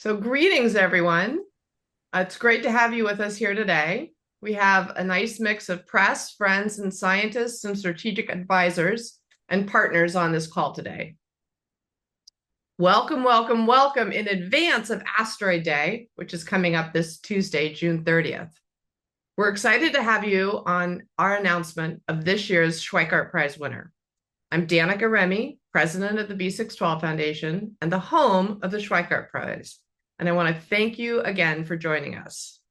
So greetings, everyone. It's great to have you with us here today. We have a nice mix of press, friends, and scientists and strategic advisors and partners on this call today. Welcome, welcome, welcome in advance of Asteroid Day, which is coming up this Tuesday, June 30th. We're excited to have you on our announcement of this year's Schweickart Prize winner. I'm Danica Remy, president of the B612 Foundation and the home of the Schweickart Prize. And I want to thank you again for joining us.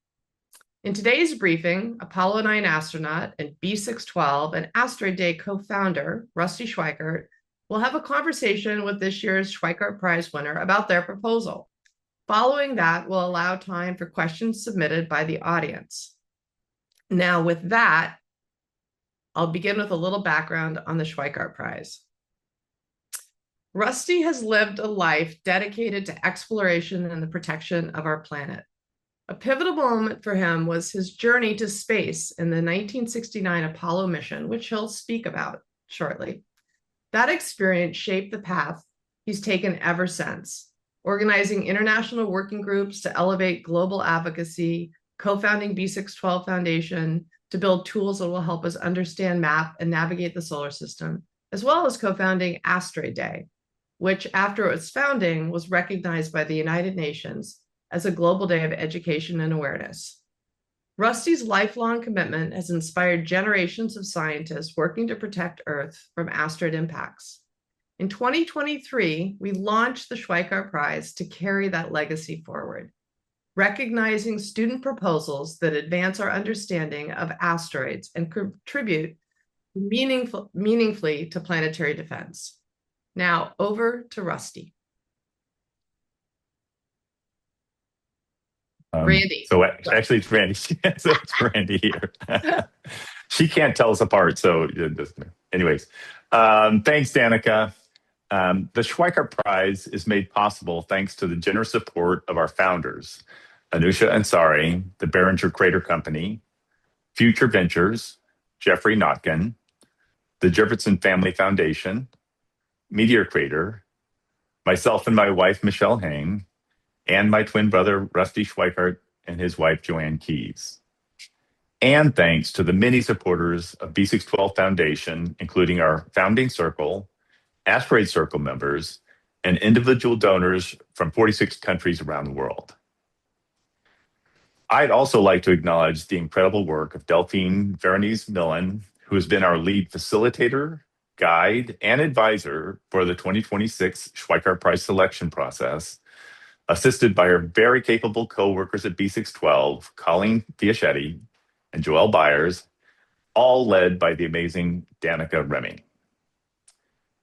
In today's briefing, Apollo 9 astronaut and B612 and Asteroid Day co-founder, Rusty Schweickart, will have a conversation with this year's Schweickart Prize winner about their proposal. Following that, we'll allow time for questions submitted by the audience. Now, with that, I'll begin with a little background on the Schweickart Prize. Rusty has lived a life dedicated to exploration and the protection of our planet. A pivotal moment for him was his journey to space in the 1969 Apollo mission, which he'll speak about shortly. That experience shaped the path he's taken ever since, organizing international working groups to elevate global advocacy, co-founding B612 Foundation to build tools that will help us understand, map, and navigate the solar system, as well as co-founding Asteroid Day, which after its founding was recognized by the United Nations as a global day of education and awareness. Rusty's lifelong commitment has inspired generations of scientists working to protect Earth from asteroid impacts. In 2023, we launched the Schweickart Prize to carry that legacy forward, recognizing student proposals that advance our understanding of asteroids and contribute meaningfully to planetary defense. Now, over to Rusty. Randy. So actually, it's Randy. So it's Randy here. She can't tell us apart. So, anyways, thanks, Danica. The Schweickart Prize is made possible thanks to the generous support of our founders, Anusha Ansari, the Barringer Crater Company, Future Ventures, Jeffrey Notkin, the Jefferson Family Foundation, Meteor Crater, myself and my wife, Michelle Hang, and my twin brother, Rusty Schweickart, and his wife, Joanne Keyes. And thanks to the many supporters of B612 Foundation, including our founding circle, Asteroid Circle members, and individual donors from 46 countries around the world. I'd also like to acknowledge the incredible work of Delphine Veronese Millen, who has been our lead facilitator, guide, and advisor for the 2026 Schweickart Prize selection process, assisted by her very capable co-workers at B612, Colleen Fiaschetti and Joelle Byers, all led by the amazing Danica Remy.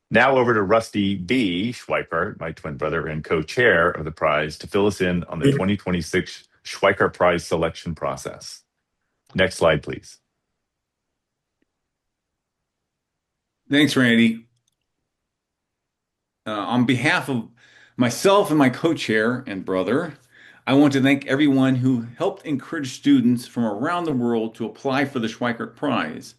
Now over to Rusty B. Schweickart, my twin brother and co-chair of the prize, to fill us in on the 2026 Schweickart Prize selection process. Next slide, please. Thanks, Randy. On behalf of myself and my co-chair and brother, I want to thank everyone who helped encourage students from around the world to apply for the Schweickart Prize.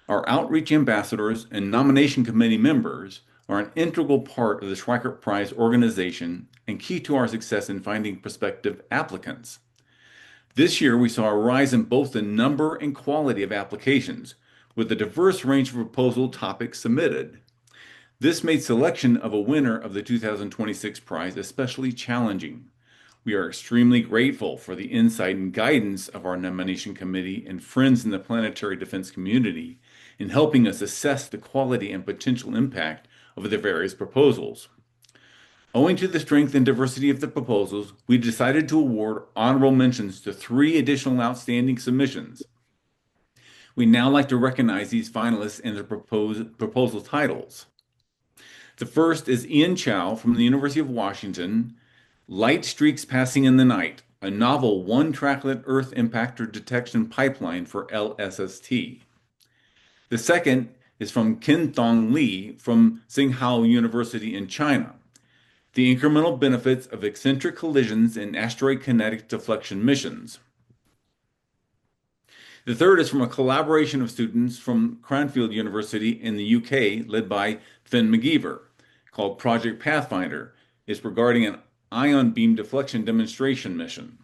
Our outreach ambassadors and nomination committee members are an integral part of the Schweickart Prize organization and key to our success in finding prospective applicants. This year, we saw a rise in both the number and quality of applications, with a diverse range of proposal topics submitted. This made selection of a winner of the 2026 prize especially challenging. We are extremely grateful for the insight and guidance of our nomination committee and friends in the planetary defense community in helping us assess the quality and potential impact of the various proposals. Owing to the strength and diversity of the proposals, we decided to award honorable mentions to 3 additional outstanding submissions. We now like to recognize these finalists and their proposal titles. The first is Ian Chow from the University of Washington, Light Streaks Passing in the Night, a novel one-tracklet Earth impactor detection pipeline for LSST. The second is from Kin-Thong Lee from Tsinghua University in China, the incremental benefits of eccentric collisions in asteroid kinetic deflection missions. The third is from a collaboration of students from Cranfield University in the UK, led by Finn McGeever, called Project Pathfinder. It's regarding an ion beam deflection demonstration mission.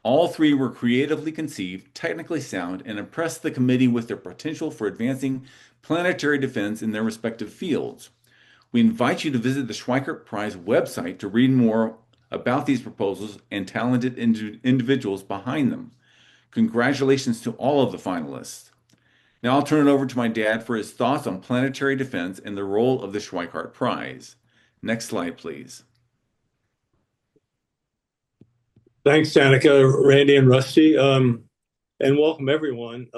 All three were creatively conceived, technically sound, and impressed the committee with their potential for advancing planetary defense in their respective fields. We invite you to visit the Schweickart Prize website to read more about these proposals and talented individuals behind them. Congratulations to all of the finalists. Now I'll turn it over to my dad for his thoughts on planetary defense and the role of the Schweickart Prize. Next slide, please. Thanks, Danica, Randy, and Rusty, and welcome everyone.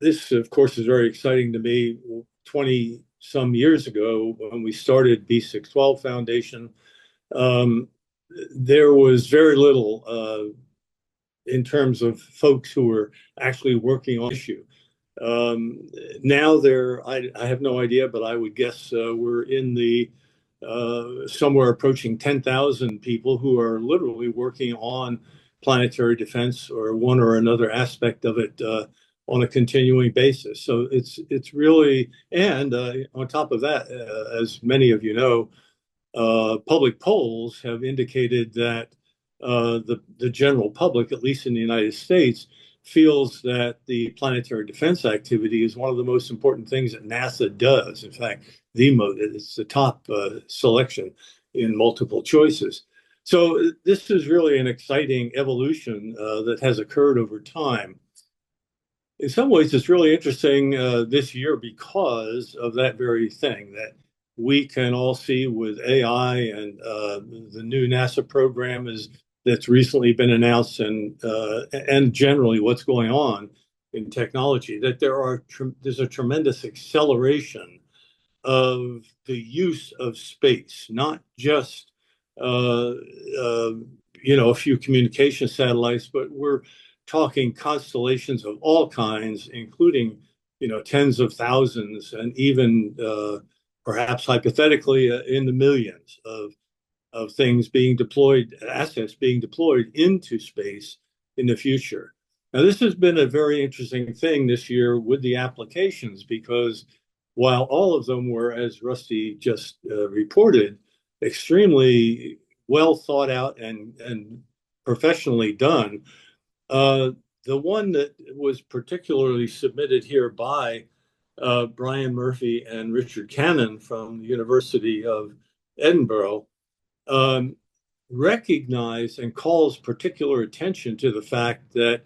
This, of course, is very exciting to me. 20 some years ago, when we started B612 Foundation, there was very little in terms of folks who were actually working on the issue. Now I have no idea, but I would guess we're in the somewhere approaching 10,000 people who are literally working on planetary defense or one or another aspect of it on a continuing basis. So it's really, and on top of that, as many of you know, public polls have indicated that the general public, at least in the United States, feels that the planetary defense activity is one of the most important things that NASA does. In fact, it's the top selection in multiple choices. So this is really an exciting evolution that has occurred over time. In some ways, it's really interesting this year because of that very thing that we can all see with AI and the new NASA program that's recently been announced, and generally what's going on in technology, that there's a tremendous acceleration of the use of space, not just a few communication satellites, but we're talking constellations of all kinds, including tens of thousands and even perhaps hypothetically in the millions of things being deployed, assets being deployed into space in the future. Now, this has been a very interesting thing this year with the applications, because while all of them were, as Rusty just reported, extremely well thought out and professionally done, the one that was particularly submitted here by Brian Murphy and Richard Cannon from the University of Edinburgh recognize and calls particular attention to the fact that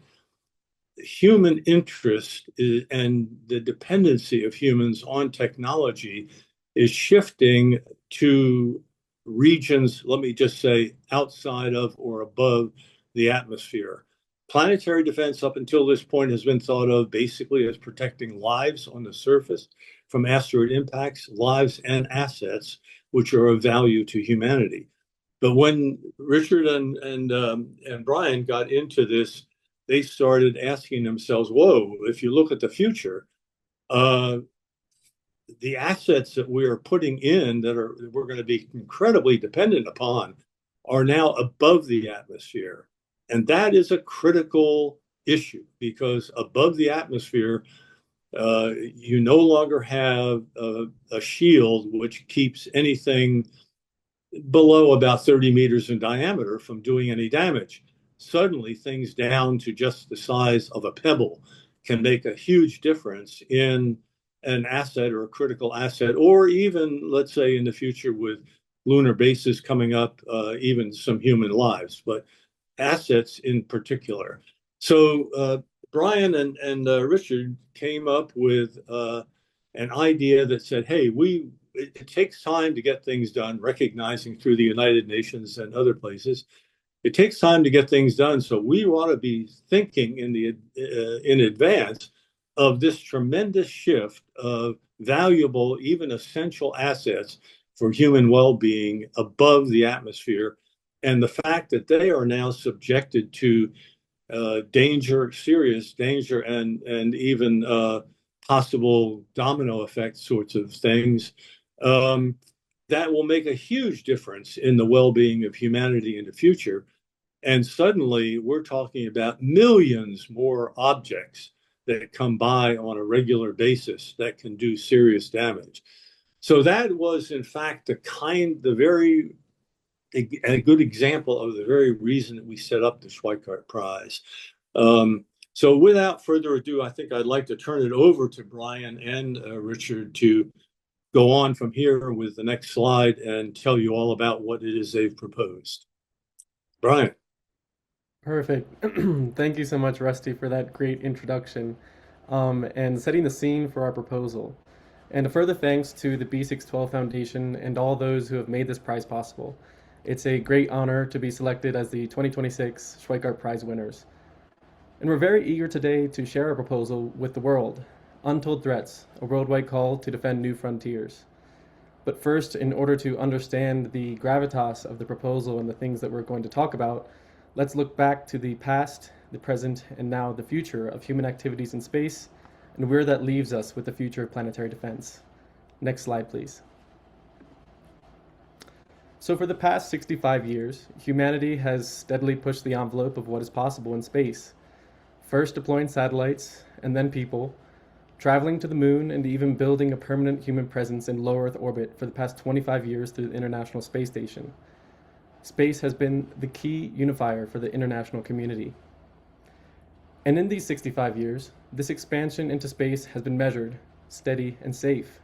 human interest and the dependency of humans on technology is shifting to regions, let me just say, outside of or above the atmosphere. Planetary defense up until this point has been thought of basically as protecting lives on the surface from asteroid impacts, lives and assets, which are of value to humanity. But when Richard and Brian got into this, they started asking themselves, whoa, if you look at the future, the assets that we are putting in we're going to be incredibly dependent upon are now above the atmosphere. And that is a critical issue, because above the atmosphere, you no longer have a shield which keeps anything below about 30 meters in diameter from doing any damage. Suddenly, things down to just the size of a pebble can make a huge difference in an asset or a critical asset, or even, let's say, in the future with lunar bases coming up, even some human lives, but assets in particular. So Brian and Richard came up with an idea that said, hey, it takes time to get things done, recognizing through the United Nations and other places, it takes time to get things done. So we want to be thinking in advance of this tremendous shift of valuable, even essential assets for human well-being above the atmosphere, and the fact that they are now subjected to danger, serious danger, and even possible domino effect sorts of things. That will make a huge difference in the well-being of humanity in the future. And suddenly we're talking about millions more objects that come by on a regular basis that can do serious damage. So that was, in fact, the very a good example of the very reason that we set up the Schweickart Prize. So without further ado, I think I'd like to turn it over to Brian and Richard to go on from here with the next slide and tell you all about what it is they've proposed. Brian. Perfect. Thank you so much, Rusty, for that great introduction and setting the scene for our proposal. And a further thanks to the B612 Foundation and all those who have made this prize possible. It's a great honor to be selected as the 2026 Schweickart Prize winners. And we're very eager today to share our proposal with the world, Untold Threats, a worldwide call to defend new frontiers. But first, in order to understand the gravitas of the proposal and the things that we're going to talk about, let's look back to the past, the present, and now the future of human activities in space, and where that leaves us with the future of planetary defense. Next slide, please. So for the past 65 years, humanity has steadily pushed the envelope of what is possible in space. First deploying satellites, and then people, traveling to the moon and even building a permanent human presence in low Earth orbit for the past 25 years through the International Space Station. Space has been the key unifier for the international community. And in these 65 years, this expansion into space has been measured, steady, and safe.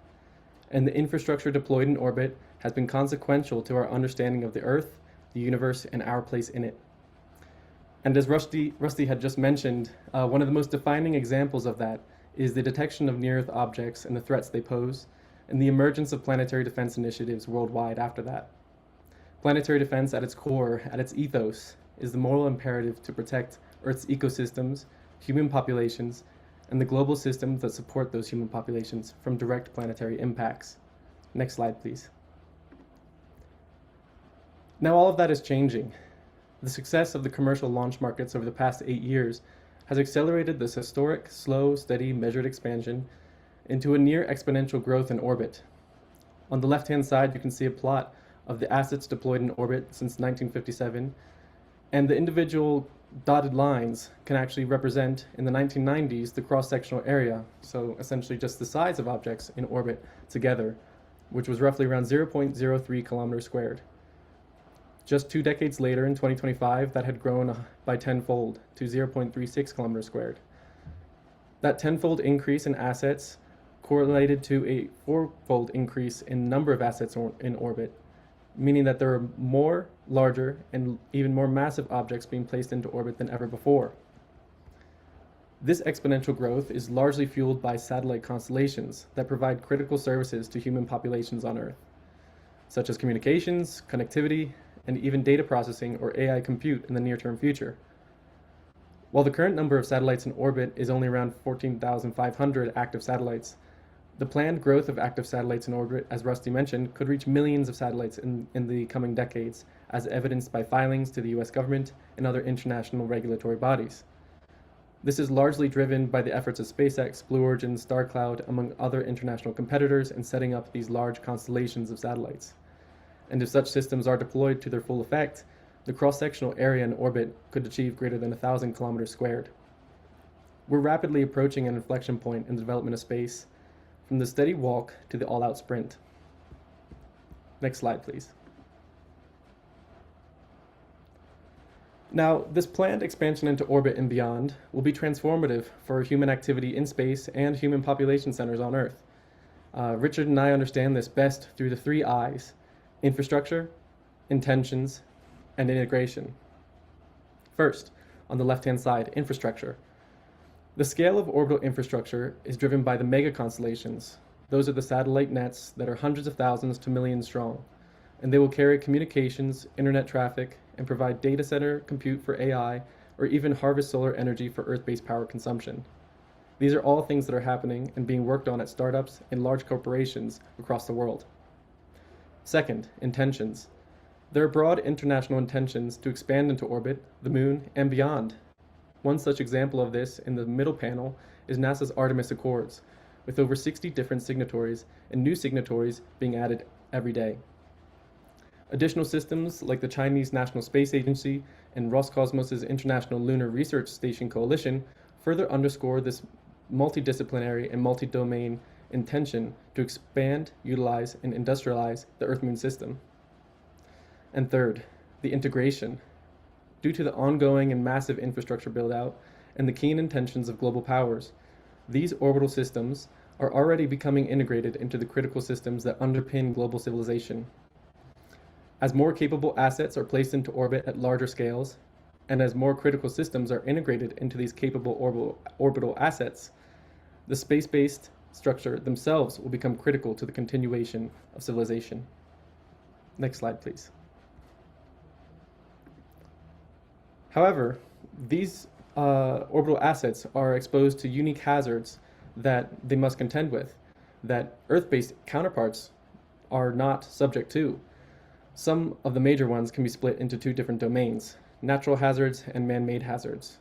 And the infrastructure deployed in orbit has been consequential to our understanding of the Earth, the universe, and our place in it. And as Rusty had just mentioned, one of the most defining examples of that is the detection of near-Earth objects and the threats they pose, and the emergence of planetary defense initiatives worldwide after that. Planetary defense at its core, at its ethos, is the moral imperative to protect Earth's ecosystems, human populations, and the global systems that support those human populations from direct planetary impacts. Next slide, please. Now all of that is changing. The success of the commercial launch markets over the past 8 years has accelerated this historic, slow, steady, measured expansion into a near exponential growth in orbit. On the left-hand side, you can see a plot of the assets deployed in orbit since 1957, and the individual dotted lines can actually represent, in the 1990s, the cross-sectional area, so essentially just the size of objects in orbit together, which was roughly around 0.03 kilometers squared. Just 2 decades later, in 2025, that had grown by tenfold to 0.36 kilometers squared. That tenfold increase in assets correlated to a fourfold increase in number of assets in orbit, meaning that there are more larger and even more massive objects being placed into orbit than ever before. This exponential growth is largely fueled by satellite constellations that provide critical services to human populations on Earth, such as communications, connectivity, and even data processing or AI compute in the near-term future. While the current number of satellites in orbit is only around 14,500 active satellites, the planned growth of active satellites in orbit, as Rusty mentioned, could reach millions of satellites in the coming decades, as evidenced by filings to the US government and other international regulatory bodies. This is largely driven by the efforts of SpaceX, Blue Origin, StarCloud, among other international competitors in setting up these large constellations of satellites. And if such systems are deployed to their full effect, the cross-sectional area in orbit could achieve greater than 1,000 kilometers squared. We're rapidly approaching an inflection point in the development of space, from the steady walk to the all-out sprint. Next slide, please. Now, this planned expansion into orbit and beyond will be transformative for human activity in space and human population centers on Earth. Richard and I understand this best through the 3 I's: infrastructure, intentions, and integration. First, on the left-hand side, infrastructure. The scale of orbital infrastructure is driven by the mega constellations. Those are the satellite nets that are hundreds of thousands to millions strong, and they will carry communications, internet traffic, and provide data center compute for AI, or even harvest solar energy for Earth-based power consumption. These are all things that are happening and being worked on at startups and large corporations across the world. Second, intentions. There are broad international intentions to expand into orbit, the moon, and beyond. One such example of this in the middle panel is NASA's Artemis Accords, with over 60 different signatories and new signatories being added every day. Additional systems like the Chinese National Space Agency and Roscosmos's International Lunar Research Station Coalition further underscore this multidisciplinary and multi-domain intention to expand, utilize, and industrialize the Earth-Moon system. And third, the integration. Due to the ongoing and massive infrastructure build-out and the keen intentions of global powers, these orbital systems are already becoming integrated into the critical systems that underpin global civilization. As more capable assets are placed into orbit at larger scales, and as more critical systems are integrated into these capable orbital assets, the space-based structure themselves will become critical to the continuation of civilization. Next slide, please. However, these orbital assets are exposed to unique hazards that they must contend with, that Earth-based counterparts are not subject to. Some of the major ones can be split into two different domains: natural hazards and man-made hazards.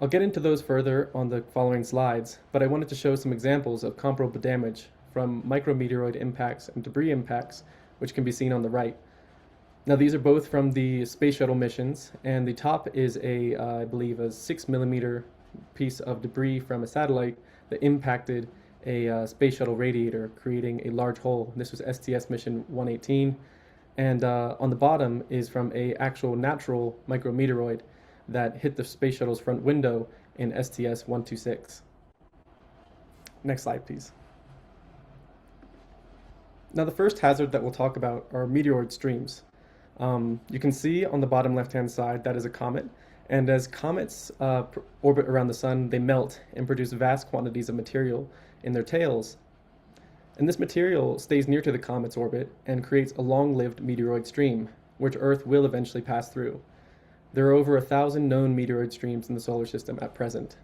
I'll get into those further on the following slides, but I wanted to show some examples of comparable damage from micrometeoroid impacts and debris impacts, which can be seen on the right. Now, these are both from the space shuttle missions, and the top is I believe, a 6mm piece of debris from a satellite that impacted a space shuttle radiator, creating a large hole. This was STS mission 118. And on the bottom is from a actual natural micrometeoroid that hit the space shuttle's front window in STS 126. Next slide, please. Now, the first hazard that we'll talk about are meteoroid streams. You can see on the bottom left-hand side that is a comet, and as comets orbit around the sun, they melt and produce vast quantities of material in their tails. And this material stays near to the comet's orbit and creates a long-lived meteoroid stream, which Earth will eventually pass through. There are over 1,000 known meteoroid streams in the solar system at present.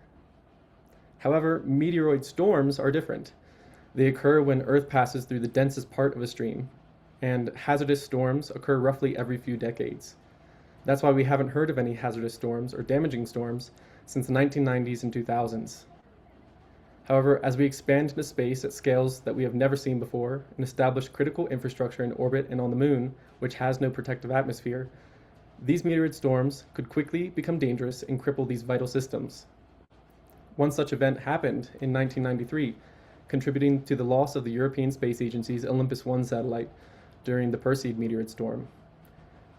However, meteoroid storms are different. They occur when Earth passes through the densest part of a stream, and hazardous storms occur roughly every few decades. That's why we haven't heard of any hazardous storms or damaging storms since the 1990s and 2000s. However, as we expand into space at scales that we have never seen before and establish critical infrastructure in orbit and on the moon, which has no protective atmosphere, these meteoroid storms could quickly become dangerous and cripple these vital systems. One such event happened in 1993, contributing to the loss of the European Space Agency's Olympus 1 satellite during the Perseid meteoroid storm.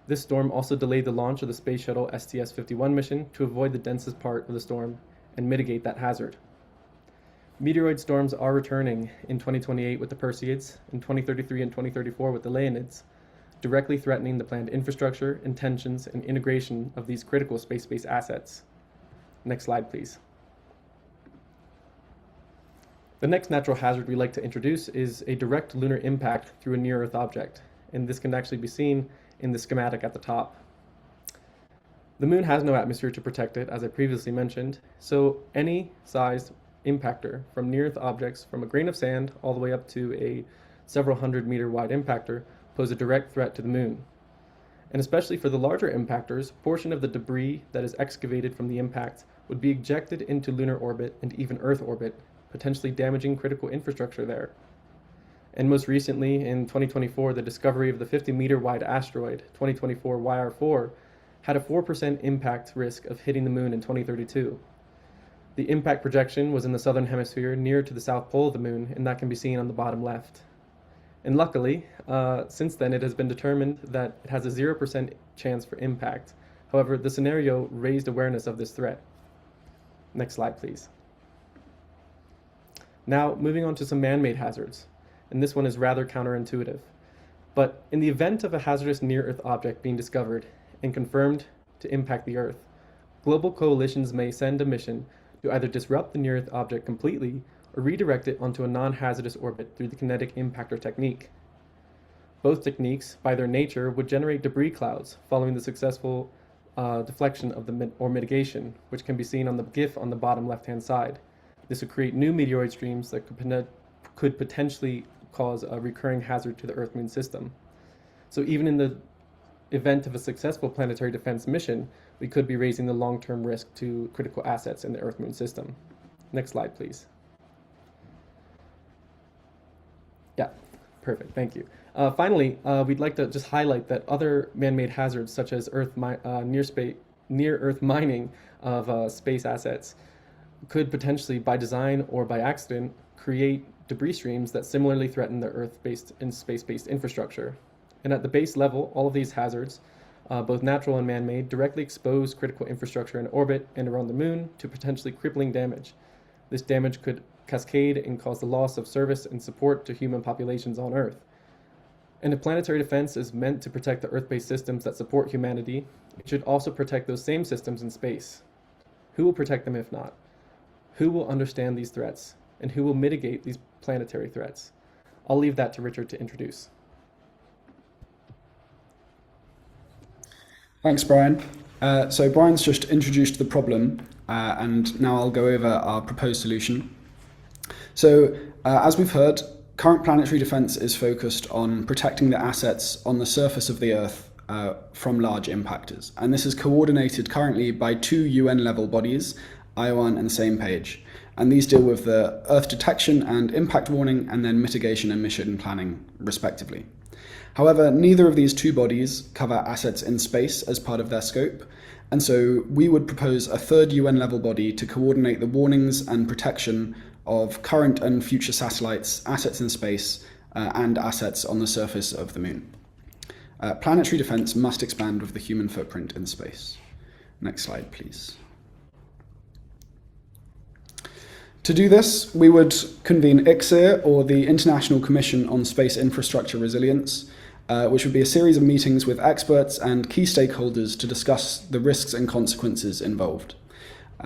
This storm also delayed the launch of the space shuttle STS-51 mission to avoid the densest part of the storm and mitigate that hazard. Meteoroid storms are returning in 2028 with the Perseids, in 2033 and 2034 with the Leonids, directly threatening the planned infrastructure, intentions, and integration of these critical space-based assets. Next slide, please. The next natural hazard we like to introduce is a direct lunar impact through a near-Earth object, and this can actually be seen in the schematic at the top. The moon has no atmosphere to protect it, as I previously mentioned, so any sized impactor from near-Earth objects, from a grain of sand all the way up to a several 100-meter wide impactor, pose a direct threat to the moon. And especially for the larger impactors, a portion of the debris that is excavated from the impact would be ejected into lunar orbit and even Earth orbit, potentially damaging critical infrastructure there. And most recently, in 2024, the discovery of the 50-meter wide asteroid 2024 YR4 had a 4% impact risk of hitting the moon in 2032. The impact projection was in the southern hemisphere near to the south pole of the moon, and that can be seen on the bottom left. And luckily, since then it has been determined that it has a 0% chance for impact. However, the scenario raised awareness of this threat. Next slide, please. Now, moving on to some man-made hazards, and this one is rather counterintuitive. But in the event of a hazardous near-Earth object being discovered and confirmed to impact the Earth, global coalitions may send a mission to either disrupt the near-Earth object completely or redirect it onto a non-hazardous orbit through the kinetic impactor technique. Both techniques, by their nature, would generate debris clouds following the successful deflection of or mitigation, which can be seen on the GIF on the bottom left-hand side. This would create new meteoroid streams that could potentially cause a recurring hazard to the Earth-Moon system. So even in the event of a successful planetary defense mission, we could be raising the long-term risk to critical assets in the Earth-Moon system. Next slide, please. Yeah, perfect, thank you. Finally, we'd like to just highlight that other man-made hazards, such as near-Earth mining of space assets, could potentially, by design or by accident, create debris streams that similarly threaten the Earth-based and space-based infrastructure. And at the base level, all of these hazards, both natural and man-made, directly expose critical infrastructure in orbit and around the moon to potentially crippling damage. This damage could cascade and cause the loss of service and support to human populations on Earth. And if planetary defense is meant to protect the Earth-based systems that support humanity, it should also protect those same systems in space. Who will protect them if not? Who will understand these threats? And who will mitigate these planetary threats? I'll leave that to Richard to introduce. Thanks, Brian. So Brian's just introduced the problem, and now I'll go over our proposed solution. So, as we've heard, current planetary defense is focused on protecting the assets on the surface of the Earth from large impactors. And this is coordinated currently by 2 UN-level bodies, IOAN and SamePage. And these deal with the Earth detection and impact warning, and then mitigation and mission planning, respectively. However, neither of these 2 bodies cover assets in space as part of their scope, and so we would propose a 3rd UN-level body to coordinate the warnings and protection of current and future satellites, assets in space, and assets on the surface of the moon. Planetary defense must expand with the human footprint in space. Next slide, please. To do this, we would convene ICSIR, or the International Commission on Space Infrastructure Resilience, which would be a series of meetings with experts and key stakeholders to discuss the risks and consequences involved.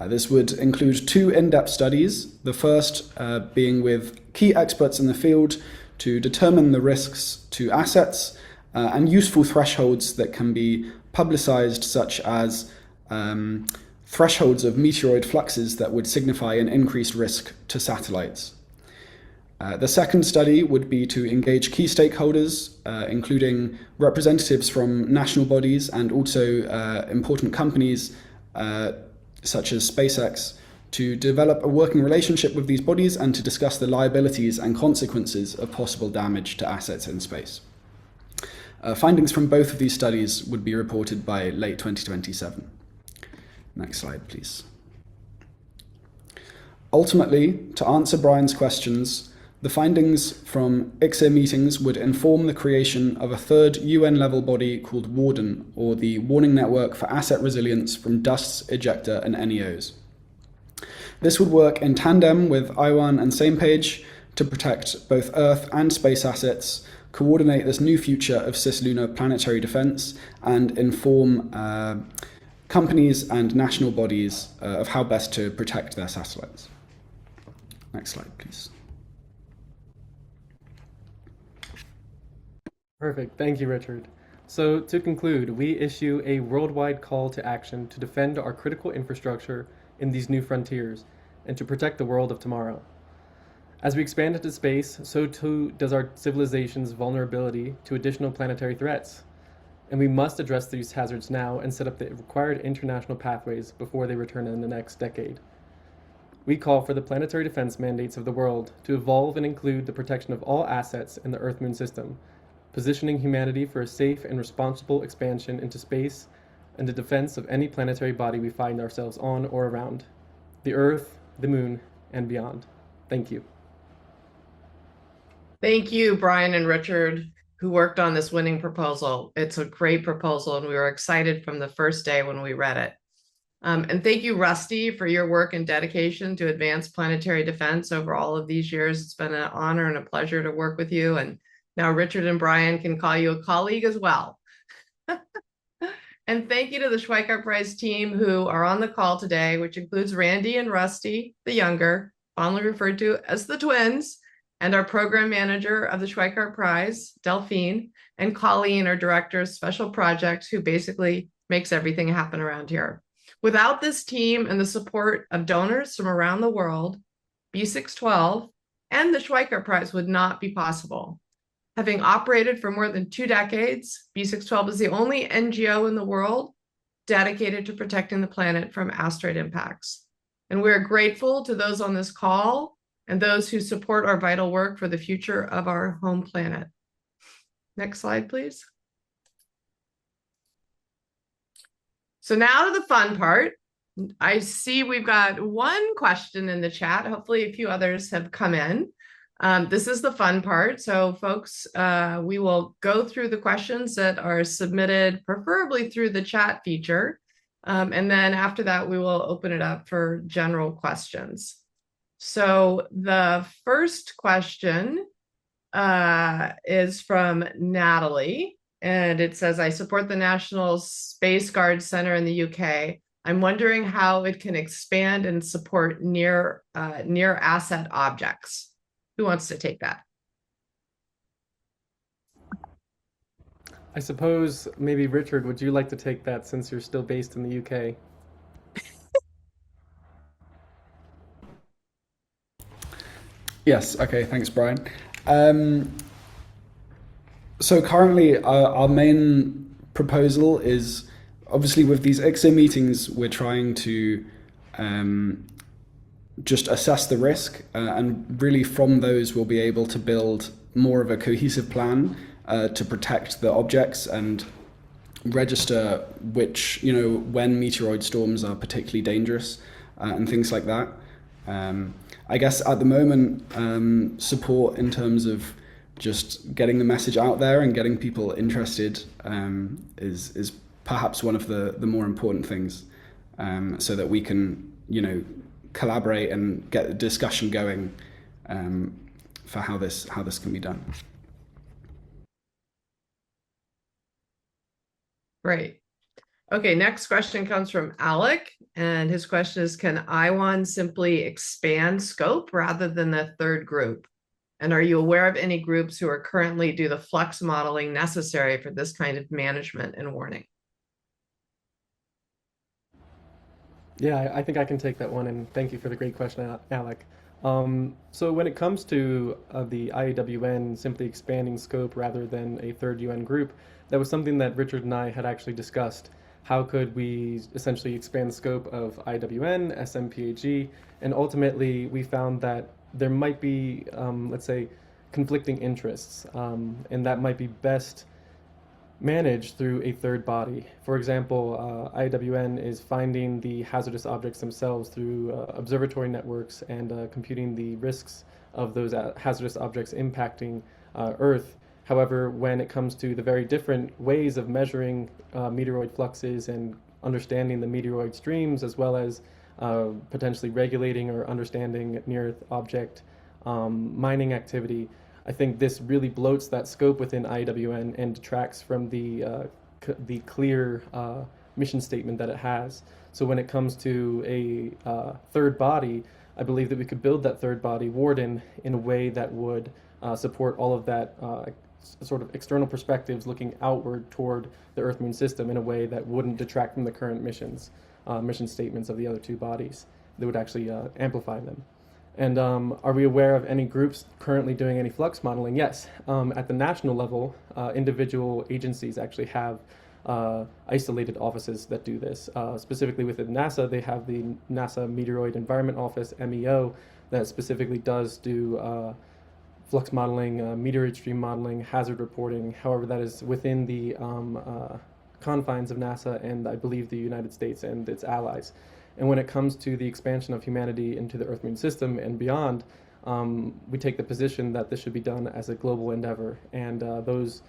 This would include 2 in-depth studies, the first being with key experts in the field to determine the risks to assets and useful thresholds that can be publicized, such as thresholds of meteoroid fluxes that would signify an increased risk to satellites. The second study would be to engage key stakeholders, including representatives from national bodies and also important companies such as SpaceX, to develop a working relationship with these bodies and to discuss the liabilities and consequences of possible damage to assets in space. Findings from both of these studies would be reported by late 2027. Next slide, please. Ultimately, to answer Brian's questions, the findings from ICSIR meetings would inform the creation of a 3rd UN-level body called WARDEN, or the Warning Network for Asset Resilience from Dusts, Ejecta, and NEOs. This would work in tandem with IOAN and SamePage to protect both Earth and space assets, coordinate this new future of cislunar planetary defense, and inform companies and national bodies of how best to protect their satellites. Next slide, please. Perfect. Thank you, Richard. So to conclude, we issue a worldwide call to action to defend our critical infrastructure in these new frontiers and to protect the world of tomorrow. As we expand into space, so too does our civilization's vulnerability to additional planetary threats. And we must address these hazards now and set up the required international pathways before they return in the next decade. We call for the planetary defense mandates of the world to evolve and include the protection of all assets in the Earth-Moon system, positioning humanity for a safe and responsible expansion into space and the defense of any planetary body we find ourselves on or around, the Earth, the Moon, and beyond. Thank you. Thank you, Brian and Richard, who worked on this winning proposal. It's a great proposal, and we were excited from the first day when we read it. And thank you, Rusty, for your work and dedication to advance planetary defense over all of these years. It's been an honor and a pleasure to work with you. And now Richard and Brian can call you a colleague as well. And thank you to the Schweickart Prize team who are on the call today, which includes Randy and Rusty, the younger, fondly referred to as the twins, and our program manager of the Schweickart Prize, Delphine, and Colleen, our director of special projects, who basically makes everything happen around here. Without this team and the support of donors from around the world, B612 and the Schweickart Prize would not be possible. Having operated for more than 2 decades, B612 is the only NGO in the world dedicated to protecting the planet from asteroid impacts. And we're grateful to those on this call and those who support our vital work for the future of our home planet. Next slide, please. So now to the fun part. I see we've got one question in the chat. Hopefully a few others have come in. This is the fun part. So folks, we will go through the questions that are submitted, preferably through the chat feature. And then after that, we will open it up for general questions. So the first question is from Natalie, and it says, I support the National Space Guard Center in the UK. I'm wondering how it can expand and support near asset objects. Who wants to take that? I suppose maybe Richard, would you like to take that since you're still based in the UK? Yes, okay, thanks, Brian. So currently, our main proposal is, obviously with these ICSIR meetings, we're trying to just assess the risk, and really from those we'll be able to build more of a cohesive plan to protect the objects and register which, when meteoroid storms are particularly dangerous and things like that. I guess at the moment, support in terms of just getting the message out there and getting people interested is perhaps one of the more important things, so that we can, collaborate and get the discussion going for how this can be done. Great. Okay, next question comes from Alec, and his question is, can IWAN simply expand scope rather than the third group? And are you aware of any groups who are currently do the flux modeling necessary for this kind of management and warning? Yeah, I think I can take that one, and thank you for the great question, Alec. So when it comes to the IAWN simply expanding scope rather than a third UN group, that was something that Richard and I had actually discussed. How could we essentially expand the scope of IWN, SMPAG, and ultimately we found that there might be, let's say, conflicting interests, and that might be best managed through a third body. For example, IWN is finding the hazardous objects themselves through observatory networks and computing the risks of those hazardous objects impacting Earth. However, when it comes to the very different ways of measuring meteoroid fluxes and understanding the meteoroid streams, as well as potentially regulating or understanding near-Earth object mining activity, I think this really bloats that scope within IWN and detracts from the clear mission statement that it has. So when it comes to a third body, I believe that we could build that third body, Warden, in a way that would support all of that sort of external perspectives looking outward toward the Earth-Moon system in a way that wouldn't detract from the current mission statements of the other two bodies. That would actually amplify them. And are we aware of any groups currently doing any flux modeling? Yes. At the national level, individual agencies actually have isolated offices that do this. Specifically within NASA, they have the NASA Meteoroid Environment Office, MEO, that specifically does do flux modeling, meteoroid stream modeling, hazard reporting. However, that is within the confines of NASA and I believe the United States and its allies. And when it comes to the expansion of humanity into the Earth-Moon system and beyond, we take the position that this should be done as a global endeavor, and those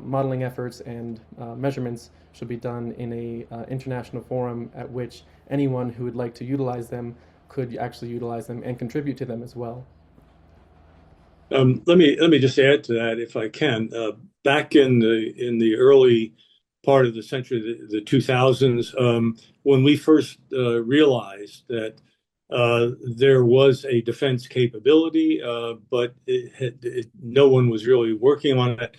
modeling efforts and measurements should be done in a international forum at which anyone who would like to utilize them could actually utilize them and contribute to them as well. Let me just add to that, if I can. Back in the early part of the century, the 2000s, when we first realized that there was a defense capability, but no one was really working on it.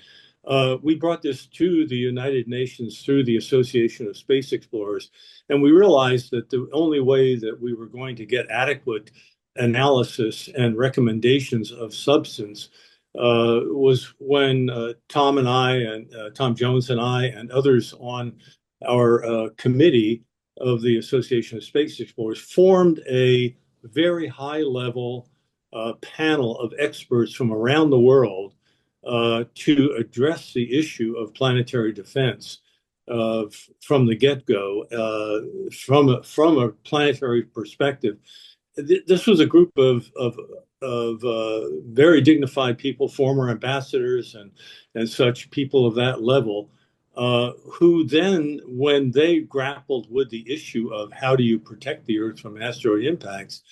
We brought this to the United Nations through the Association of Space Explorers, and we realized that the only way that we were going to get adequate analysis and recommendations of substance was when Tom and I and Tom Jones and I and others on our committee of the Association of Space Explorers formed a very high-level panel of experts from around the world to address the issue of planetary defense from the get-go, from a planetary perspective. This was a group of of very dignified people, former ambassadors and such people of that level, who then, when they grappled with the issue of how do you protect the Earth from asteroid impacts,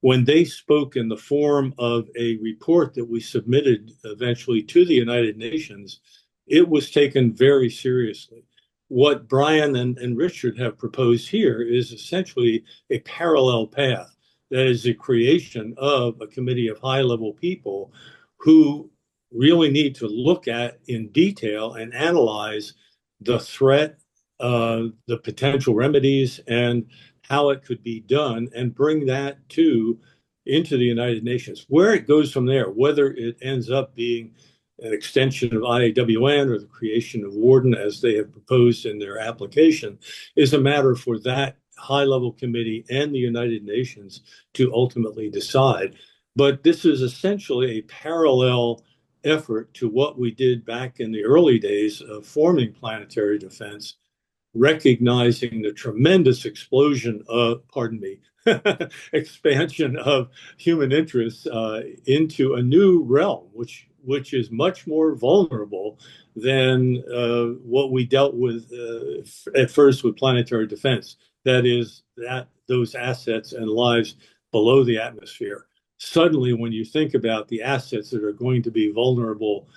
when they spoke in the form of a report that we submitted eventually to the United Nations, it was taken very seriously. What Brian and Richard have proposed here is essentially a parallel path. That is the creation of a committee of high-level people who really need to look at in detail and analyze the threat, the potential remedies, and how it could be done, and bring that into the United Nations. Where it goes from there, whether it ends up being an extension of IAWN or the creation of Warden, as they have proposed in their application, is a matter for that high-level committee and the United Nations to ultimately decide. But this is essentially a parallel effort to what we did back in the early days of forming planetary defense, recognizing the tremendous expansion of human interests into a new realm, which is much more vulnerable than what we dealt with at first with planetary defense. That is, those assets and lives below the atmosphere. Suddenly, when you think about the assets that are going to be vulnerable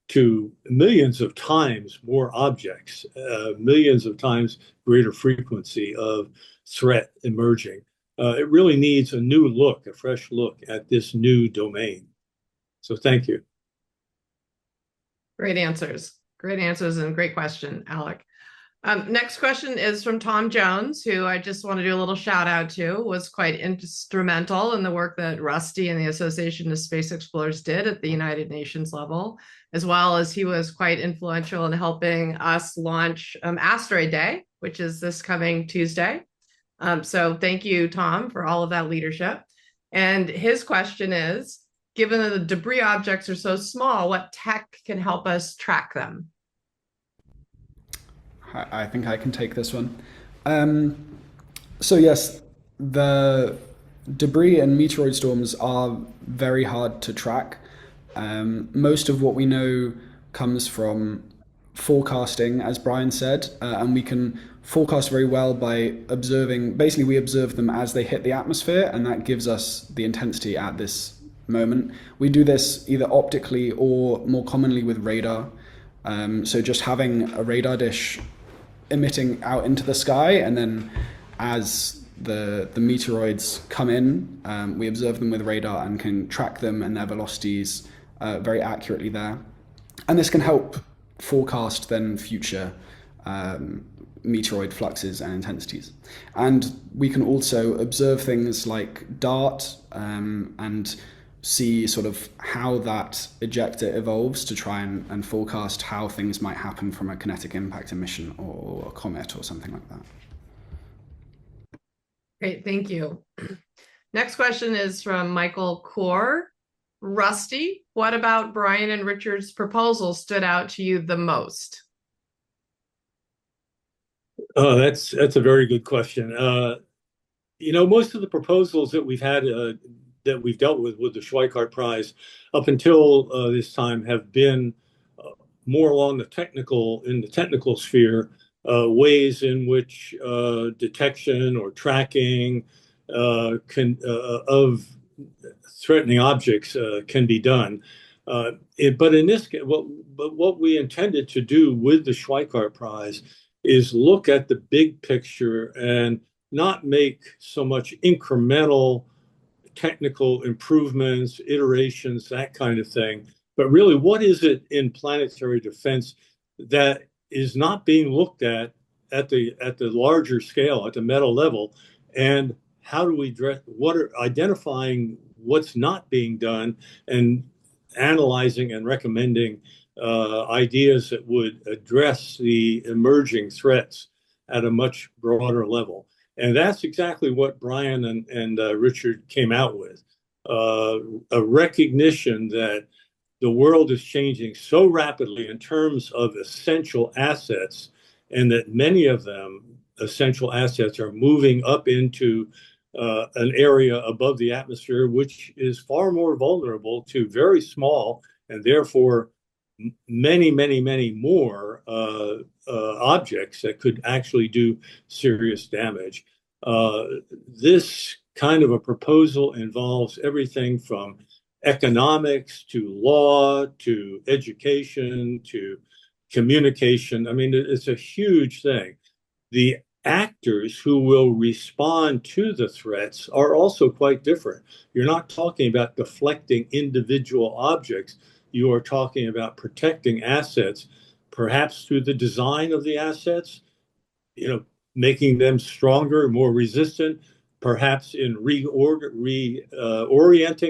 to millions of times more objects, millions of times greater frequency of threat emerging, it really needs a new look, a fresh look at this new domain. So thank you. Great answers. Great answers and great question, Alec. Next question is from Tom Jones, who I just want to do a little shout out to, was quite instrumental in the work that Rusty and the Association of Space Explorers did at the United Nations level, as well as he was quite influential in helping us launch Asteroid Day, which is this coming Tuesday. So thank you, Tom, for all of that leadership. And his question is, given that the debris objects are so small, what tech can help us track them? I think I can take this one. So yes, the debris and meteoroid storms are very hard to track. Most of what we know comes from forecasting, as Brian said, and we can forecast very well by observing. Basically, we observe them as they hit the atmosphere, and that gives us the intensity at this moment. We do this either optically or more commonly with radar. So just having a radar dish emitting out into the sky, and then as the meteoroids come in, we observe them with radar and can track them and their velocities very accurately there. And this can help forecast then future meteoroid fluxes and intensities. And we can also observe things like DART and see sort of how that ejector evolves to try and forecast how things might happen from a kinetic impact emission or a comet or something like that. Great, thank you. Next question is from Michael Kaur. Rusty, what about Brian and Richard's proposal stood out to you the most? That's a very good question. Most of the proposals that we've had that we've dealt with the Schweickart Prize up until this time have been more along the technical sphere, ways in which detection or tracking of threatening objects can be done. But in this case, what we intended to do with the Schweickart Prize is look at the big picture and not make so much incremental technical improvements, iterations, that kind of thing, but really what is it in planetary defense that is not being looked at the larger scale, at the meta level, and how do we address identifying what's not being done and analyzing and recommending ideas that would address the emerging threats at a much broader level. And that's exactly what Brian and Richard came out with, a recognition that the world is changing so rapidly in terms of essential assets, and that many of them, essential assets, are moving up into an area above the atmosphere which is far more vulnerable to very small and therefore many, many, many more objects that could actually do serious damage. This kind of a proposal involves everything from economics to law to education to communication. I mean, it's a huge thing. The actors who will respond to the threats are also quite different. You're not talking about deflecting individual objects. You are talking about protecting assets, perhaps through the design of the assets, making them stronger, more resistant, perhaps in reorienting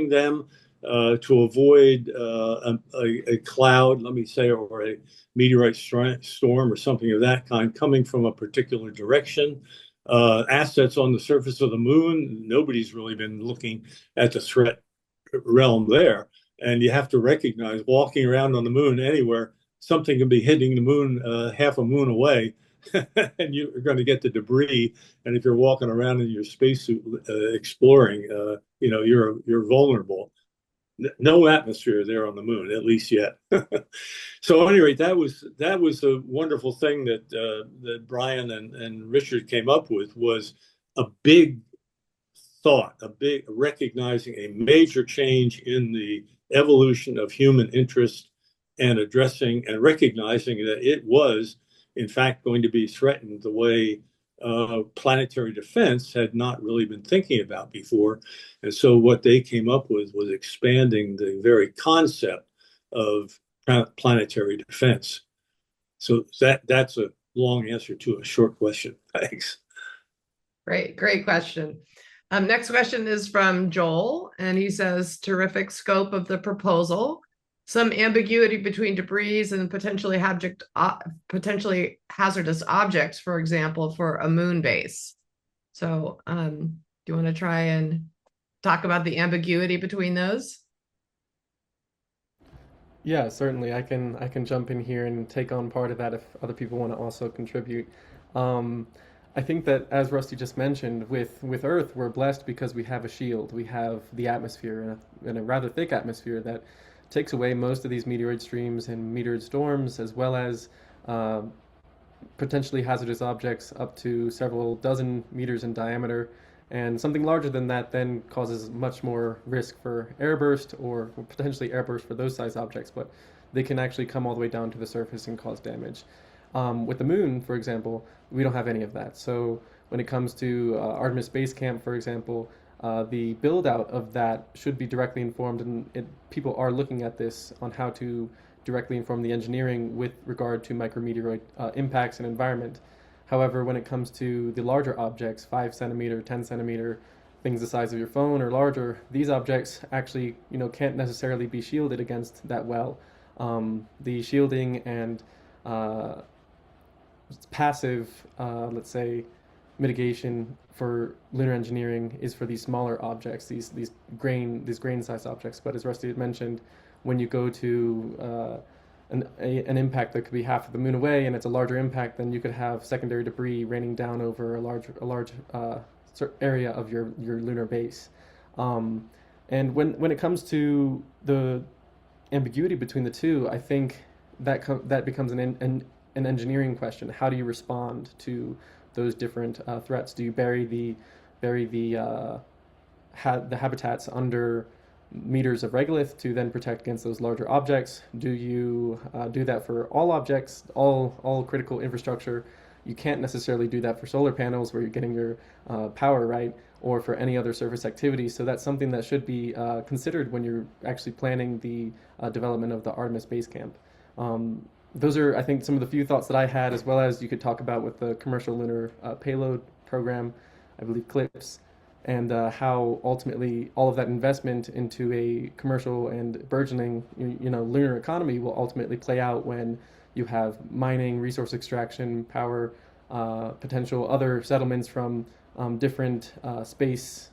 them to avoid a cloud, let me say, or a meteorite storm or something of that kind coming from a particular direction. Assets on the surface of the moon, nobody's really been looking at the threat realm there. And you have to recognize walking around on the moon anywhere, something can be hitting the moon half a moon away. And you're going to get the debris. And if you're walking around in your spacesuit exploring, you're vulnerable. No atmosphere there on the moon, at least yet. So, anyway, that was a wonderful thing that Brian and Richard came up with, was a big thought, a big recognizing a major change in the evolution of human interest and addressing and recognizing that it was, in fact, going to be threatened the way planetary defense had not really been thinking about before. And so what they came up with was expanding the very concept of planetary defense. So that's a long answer to a short question. Thanks. Great question. Next question is from Joel, and he says, terrific scope of the proposal. Some ambiguity between debris and potentially hazardous objects, for example, for a moon base. So do you want to try and talk about the ambiguity between those? Yeah, certainly. I can jump in here and take on part of that if other people want to also contribute. I think that, as Rusty just mentioned, with Earth, we're blessed because we have a shield. We have the atmosphere, and a rather thick atmosphere that takes away most of these meteoroid streams and meteoroid storms, as well as potentially hazardous objects up to several dozen meters in diameter. And something larger than that then causes much more risk for airburst or potentially airburst for those size objects, but they can actually come all the way down to the surface and cause damage. With the moon, for example, we don't have any of that. So when it comes to Artemis Base Camp, for example, the build out of that should be directly informed, and people are looking at this on how to directly inform the engineering with regard to micrometeoroid impacts and environment. However, when it comes to the larger objects, 5 centimeter, 10 centimeter, things the size of your phone or larger, these objects actually, can't necessarily be shielded against that well. The shielding and passive, let's say, mitigation for lunar engineering is for these smaller objects, these grain-sized objects. But as Rusty had mentioned, when you go to an impact that could be half of the moon away, and it's a larger impact, then you could have secondary debris raining down over a large area of your lunar base. And when it comes to the ambiguity between the two, I think that becomes an engineering question. How do you respond to those different threats? Do you bury the habitats under meters of regolith to then protect against those larger objects? Do you do that for all objects, all critical infrastructure? You can't necessarily do that for solar panels where you're getting your power, right, or for any other surface activity. So that's something that should be considered when you're actually planning the development of the Artemis Base Camp. Those are, I think, some of the few thoughts that I had, as well as you could talk about with the Commercial Lunar Payload Program, I believe CLIPS, and how ultimately all of that investment into a commercial and burgeoning, lunar economy will ultimately play out when you have mining, resource extraction, power, potential other settlements from different space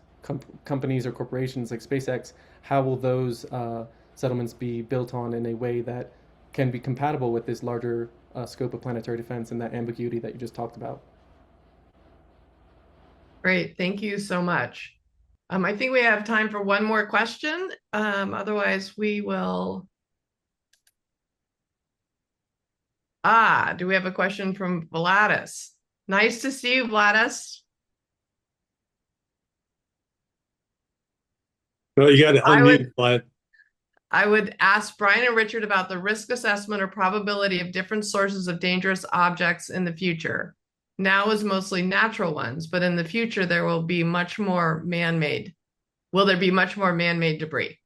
companies or corporations like SpaceX. How will those settlements be built on in a way that can be compatible with this larger scope of planetary defense and that ambiguity that you just talked about? Great. Thank you so much. I think we have time for one more question. Otherwise, we will. Do we have a question from Vladis? Nice to see you, Vladis. Well, you got to unmute, Vlad. I would ask Brian and Richard about the risk assessment or probability of different sources of dangerous objects in the future. Now is mostly natural ones, but in the future there will be much more man-made. Will there be much more man-made debris?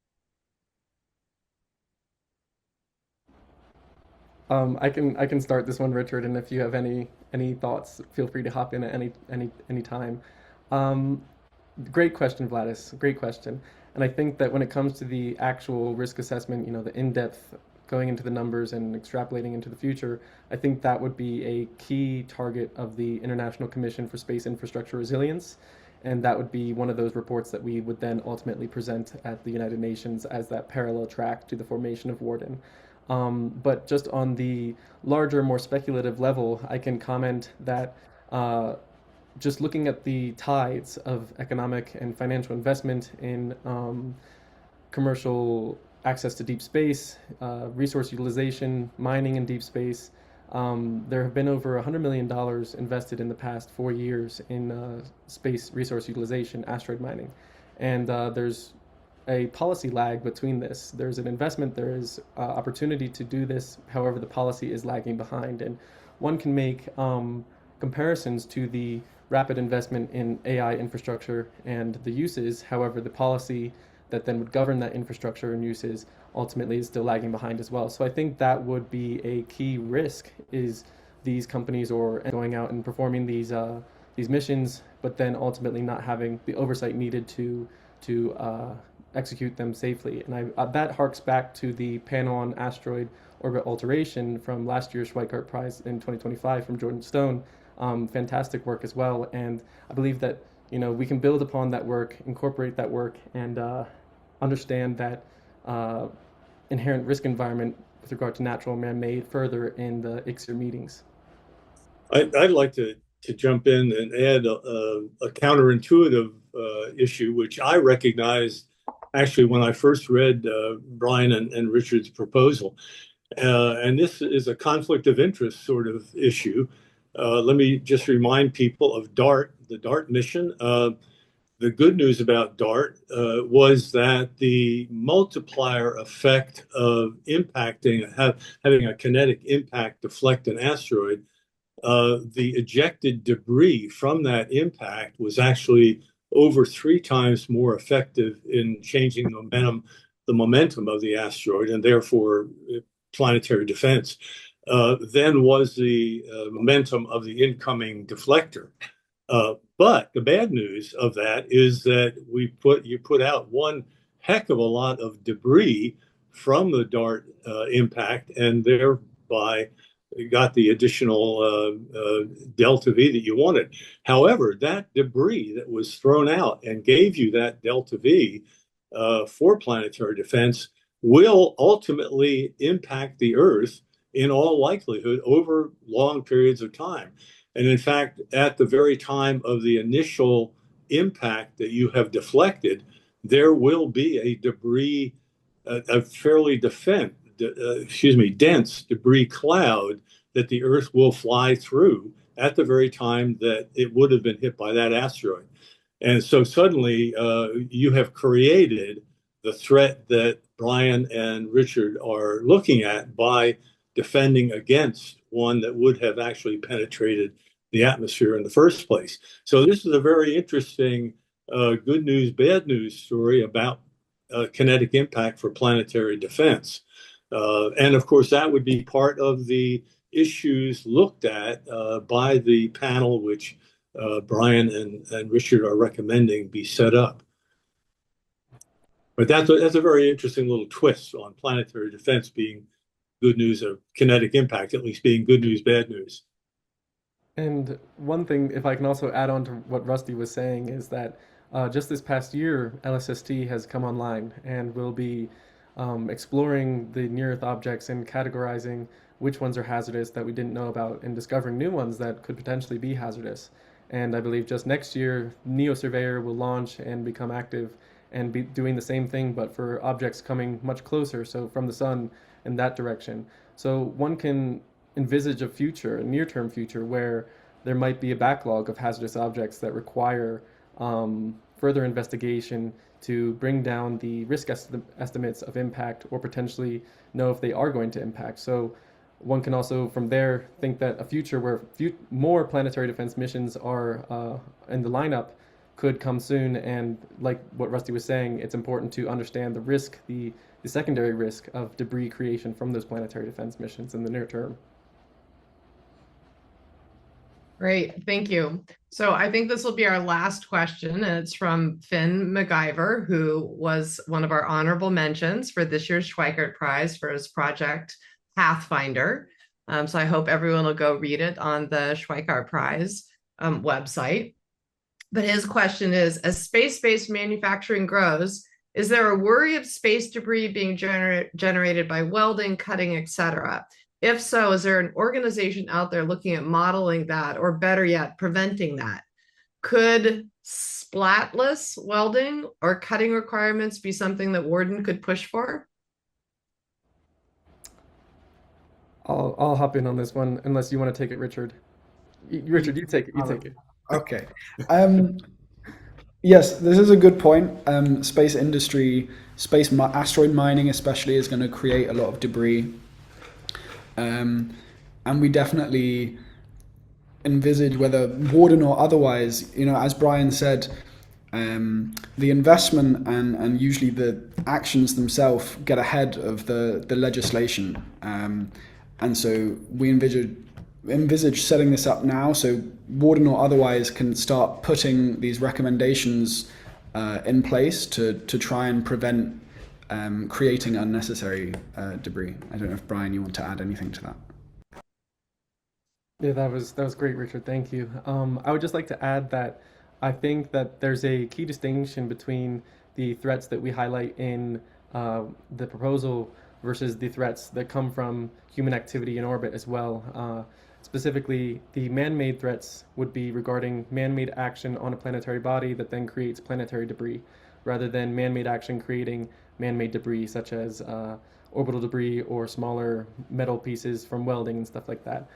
I can start this one, Richard, and if you have any thoughts, feel free to hop in at any time. Great question, Vladis. Great question. And I think that when it comes to the actual risk assessment, the in-depth going into the numbers and extrapolating into the future, I think that would be a key target of the International Commission for Space Infrastructure Resilience. And that would be one of those reports that we would then ultimately present at the United Nations as that parallel track to the formation of Warden. But just on the larger, more speculative level, I can comment that just looking at the tides of economic and financial investment in commercial access to deep space, resource utilization, mining in deep space, there have been over $100 million invested in the past 4 years in space resource utilization, asteroid mining. And there's a policy lag between this. There's an investment, there is opportunity to do this. However, the policy is lagging behind. And one can make comparisons to the rapid investment in AI infrastructure and the uses. However, the policy that then would govern that infrastructure and uses ultimately is still lagging behind as well. So I think that would be a key risk, is these companies or going out and performing these missions, but then ultimately not having the oversight needed to execute them safely. And that harks back to the panel on asteroid orbit alteration from last year's Schweickart Prize in 2025 from Jordan Stone. Fantastic work as well. And I believe that we can build upon that work, incorporate that work, and understand that inherent risk environment with regard to natural and man-made further in the ICSER meetings. I'd like to jump in and add a counterintuitive issue, which I recognized actually when I first read Brian and Richard's proposal. And this is a conflict of interest sort of issue. Let me just remind people of DART, the DART mission. The good news about DART was that the multiplier effect of having a kinetic impact deflect an asteroid, the ejected debris from that impact was actually over 3 times more effective in changing the momentum of the asteroid, and therefore planetary defense, than was the momentum of the incoming deflector. But the bad news of that is that you put out one heck of a lot of debris from the DART impact, and thereby got the additional delta V that you wanted. However, that debris that was thrown out and gave you that delta V for planetary defense will ultimately impact the Earth in all likelihood over long periods of time. And in fact, at the very time of the initial impact that you have deflected, there will be a debris, a fairly dense debris cloud that the Earth will fly through at the very time that it would have been hit by that asteroid. And so suddenly you have created the threat that Brian and Richard are looking at by defending against one that would have actually penetrated the atmosphere in the first place. So this is a very interesting good news, bad news story about kinetic impact for planetary defense. And of course, that would be part of the issues looked at by the panel, which Brian and Richard are recommending be set up. But that's a very interesting little twist on planetary defense being good news of kinetic impact, at least being good news, bad news. And one thing, if I can also add on to what Rusty was saying, is that just this past year, LSST has come online and will be exploring the near-Earth objects and categorizing which ones are hazardous that we didn't know about and discovering new ones that could potentially be hazardous. And I believe just next year, NEO Surveyor will launch and become active and be doing the same thing, but for objects coming much closer, so from the sun in that direction. So one can envisage a future, a near-term future, where there might be a backlog of hazardous objects that require further investigation to bring down the risk estimates of impact, or potentially know if they are going to impact. So one can also from there think that a future where more planetary defense missions are in the lineup could come soon. And like what Rusty was saying, it's important to understand the risk, the secondary risk of debris creation from those planetary defense missions in the near term. Great, thank you. So I think this will be our last question, and it's from Finn MacGyver, who was one of our honorable mentions for this year's Schweickart Prize for his project Pathfinder. So I hope everyone will go read it on the Schweickart Prize website. But his question is, as space-based manufacturing grows, is there a worry of space debris being generated by welding, cutting, etc.? If so, is there an organization out there looking at modeling that, or better yet, preventing that? Could splatless welding or cutting requirements be something that Warden could push for? I'll hop in on this one, unless you want to take it, Richard. Richard, you take it. You take it. Okay. Yes, this is a good point. Space industry, asteroid mining especially, is going to create a lot of debris. And we definitely envisage, whether Warden or otherwise, as Brian said, the investment and usually the actions themselves get ahead of the legislation. And so we envisage setting this up now so Warden or otherwise can start putting these recommendations in place to try and prevent creating unnecessary debris. I don't know if, Brian, you want to add anything to that? Yeah, that was great, Richard. Thank you. I would just like to add that I think that there's a key distinction between the threats that we highlight in the proposal versus the threats that come from human activity in orbit as well. Specifically, the man-made threats would be regarding man-made action on a planetary body that then creates planetary debris, rather than man-made action creating man-made debris, such as orbital debris or smaller metal pieces from welding and stuff like that.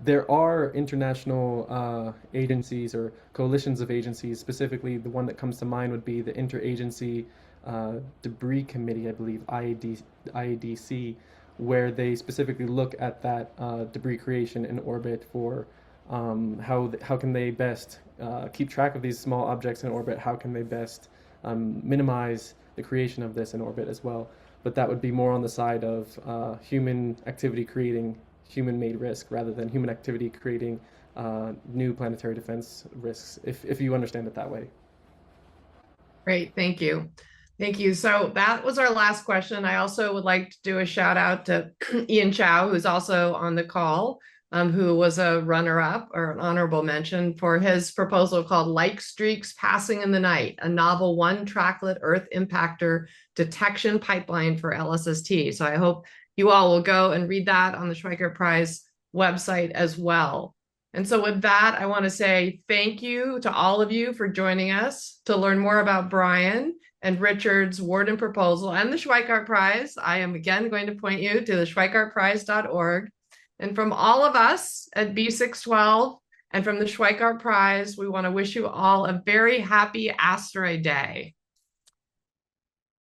There are international agencies or coalitions of agencies. Specifically, the one that comes to mind would be the Interagency Debris Committee, I believe, IADC, where they specifically look at that debris creation in orbit for how can they best keep track of these small objects in orbit, how can they best minimize the creation of this in orbit as well. But that would be more on the side of human activity creating human-made risk rather than human activity creating new planetary defense risks, if you understand it that way. Great, thank you. Thank you. So that was our last question. I also would like to do a shout out to Ian Chow, who's also on the call, who was a runner-up or an honorable mention for his proposal called Like Streaks Passing in the Night, a novel one-tracklet Earth impactor detection pipeline for LSST. So I hope you all will go and read that on the Schweickart Prize website as well. And so with that, I want to say thank you to all of you for joining us. To learn more about Brian and Richard's Warden proposal and the Schweickart Prize, I am again going to point you to the schweikartprize.org. And from all of us at B612 and from the Schweickart Prize, we want to wish you all a very happy Asteroid Day.